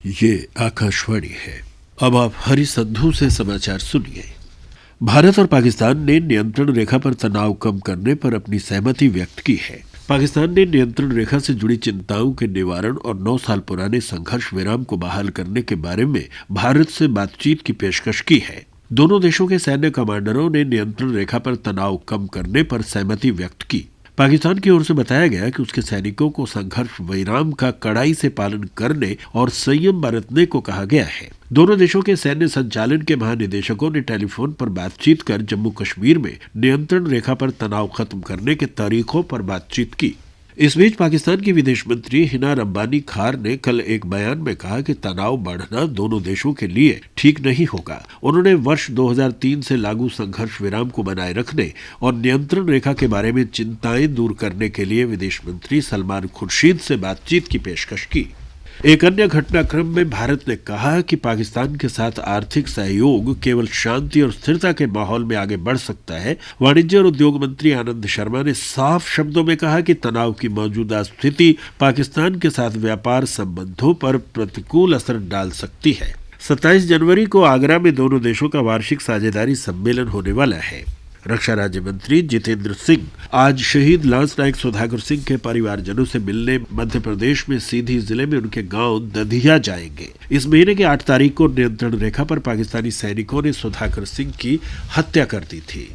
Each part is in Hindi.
ये आकाशवाणी है। अब आप हरी संधू से समाचार सुनिए। भारत और पाकिस्तान ने नियंत्रण रेखा पर तनाव कम करने पर अपनी सहमति व्यक्त की है। पाकिस्तान ने नियंत्रण रेखा से जुड़ी चिंताओं के निवारण और 9 साल पुराने संघर्ष विराम को बहाल करने के बारे में भारत से बातचीत की पेशकश की है। दोनों देशों के सैन्य कमांडरों ने नियंत्रण रेखा पर तनाव कम करने पर सहमति व्यक्त की। पाकिस्तान की ओर से बताया गया कि उसके सैनिकों को संघर्ष विराम का कड़ाई से पालन करने और संयम बरतने को कहा गया है। दोनों देशों के सैन्य संचालन के महानिदेशकों ने टेलीफोन पर बातचीत कर जम्मू कश्मीर में नियंत्रण रेखा पर तनाव खत्म करने के तरीकों पर बातचीत की। इस बीच पाकिस्तान की विदेश मंत्री हिना रब्बानी खार ने कल एक बयान में कहा कि तनाव बढ़ना दोनों देशों के लिए ठीक नहीं होगा। उन्होंने वर्ष 2003 से लागू संघर्ष विराम को बनाए रखने और नियंत्रण रेखा के बारे में चिंताएं दूर करने के लिए विदेश मंत्री सलमान खुर्शीद से बातचीत की पेशकश की। एक अन्य घटनाक्रम में भारत ने कहा कि पाकिस्तान के साथ आर्थिक सहयोग केवल शांति और स्थिरता के माहौल में आगे बढ़ सकता है। वाणिज्य और उद्योग मंत्री आनंद शर्मा ने साफ शब्दों में कहा कि तनाव की मौजूदा स्थिति पाकिस्तान के साथ व्यापार संबंधों पर प्रतिकूल असर डाल सकती है। 27 जनवरी को आगरा में दोनों देशों का वार्षिक साझेदारी सम्मेलन होने वाला है। रक्षा राज्य मंत्री जितेंद्र सिंह आज शहीद लांस नायक सुधाकर सिंह के परिवारजनों से मिलने मध्य प्रदेश में सीधी जिले में उनके गांव दधिया जाएंगे। इस महीने की 8 तारीख को नियंत्रण रेखा पर पाकिस्तानी सैनिकों ने सुधाकर सिंह की हत्या कर दी थी।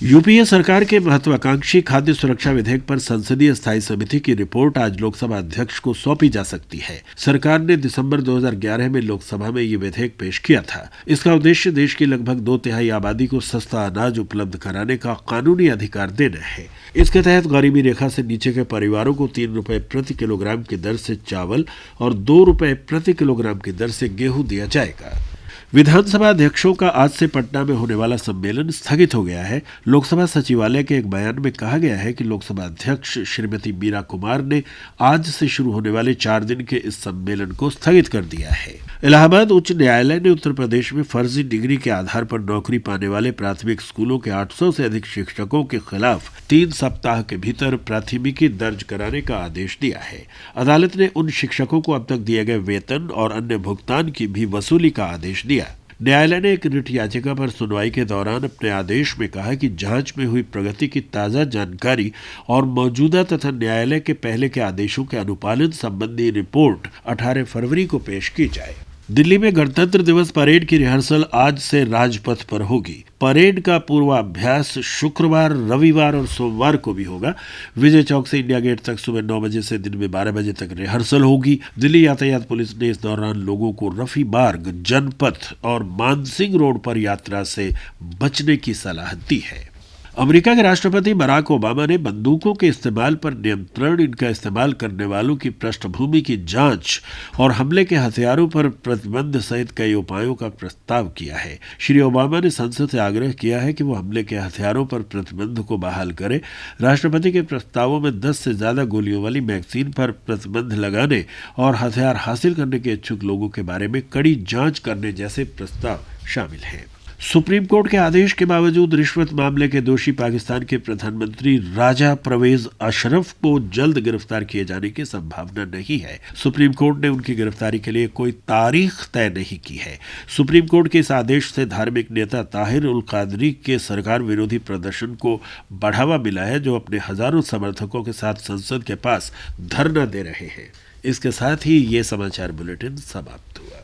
यूपीए सरकार के महत्वाकांक्षी खाद्य सुरक्षा विधेयक पर संसदीय स्थायी समिति की रिपोर्ट आज लोकसभा अध्यक्ष को सौंपी जा सकती है। सरकार ने दिसंबर 2011 में लोकसभा में ये विधेयक पेश किया था। इसका उद्देश्य देश की लगभग 2/3 आबादी को सस्ता अनाज उपलब्ध कराने का कानूनी अधिकार देना है। इसके तहत गरीबी रेखा से नीचे के परिवारों को 3 रुपए प्रति किलोग्राम की दर से चावल और 2 रुपए प्रति किलोग्राम की दर से गेहूं दिया जाएगा। विधानसभा अध्यक्षों का आज से पटना में होने वाला सम्मेलन स्थगित हो गया है। लोकसभा सचिवालय के एक बयान में कहा गया है कि लोकसभा अध्यक्ष श्रीमती मीरा कुमार ने आज से शुरू होने वाले 4 दिन के इस सम्मेलन को स्थगित कर दिया है। इलाहाबाद उच्च न्यायालय ने उत्तर प्रदेश में फर्जी डिग्री के आधार पर नौकरी पाने वाले प्राथमिक स्कूलों के 800 से अधिक शिक्षकों के खिलाफ 3 सप्ताह के भीतर प्राथमिकी दर्ज कराने का आदेश दिया है। अदालत ने उन शिक्षकों को अब तक दिए गए वेतन और अन्य भुगतान की भी वसूली का आदेश दिया। न्यायालय ने एक रिट याचिका पर सुनवाई के दौरान अपने आदेश में कहा कि जांच में हुई प्रगति की ताज़ा जानकारी और मौजूदा तथा न्यायालय के पहले के आदेशों के अनुपालन संबंधी रिपोर्ट 18 फरवरी को पेश की जाए। दिल्ली में गणतंत्र दिवस परेड की रिहर्सल आज से राजपथ पर होगी। परेड का पूर्वाभ्यास शुक्रवार, रविवार और सोमवार को भी होगा। विजय चौक से इंडिया गेट तक सुबह 9 बजे से दिन में 12 बजे तक रिहर्सल होगी। दिल्ली यातायात पुलिस ने इस दौरान लोगों को रफी मार्ग, जनपथ और मानसिंह रोड पर यात्रा से बचने की सलाह दी है। अमेरिका के राष्ट्रपति बराक ओबामा ने बंदूकों के इस्तेमाल पर नियंत्रण, इनका इस्तेमाल करने वालों की पृष्ठभूमि की जांच और हमले के हथियारों पर प्रतिबंध सहित कई उपायों का प्रस्ताव किया है। श्री ओबामा ने संसद से आग्रह किया है कि वो हमले के हथियारों पर प्रतिबंध को बहाल करे। राष्ट्रपति के प्रस्तावों में 10 से ज्यादा गोलियों वाली मैगजीन पर प्रतिबंध लगाने और हथियार हासिल करने के इच्छुक लोगों के बारे में कड़ी जांच करने जैसे प्रस्ताव शामिल हैं। सुप्रीम कोर्ट के आदेश के बावजूद रिश्वत मामले के दोषी पाकिस्तान के प्रधानमंत्री राजा परवेज अशरफ को जल्द गिरफ्तार किए जाने की संभावना नहीं है। सुप्रीम कोर्ट ने उनकी गिरफ्तारी के लिए कोई तारीख तय नहीं की है। सुप्रीम कोर्ट के इस आदेश से धार्मिक नेता ताहिर उल कादरी के सरकार विरोधी प्रदर्शन को बढ़ावा मिला है, जो अपने हजारों समर्थकों के साथ संसद के पास धरना दे रहे हैं। इसके साथ ही ये समाचार बुलेटिन समाप्त हुआ।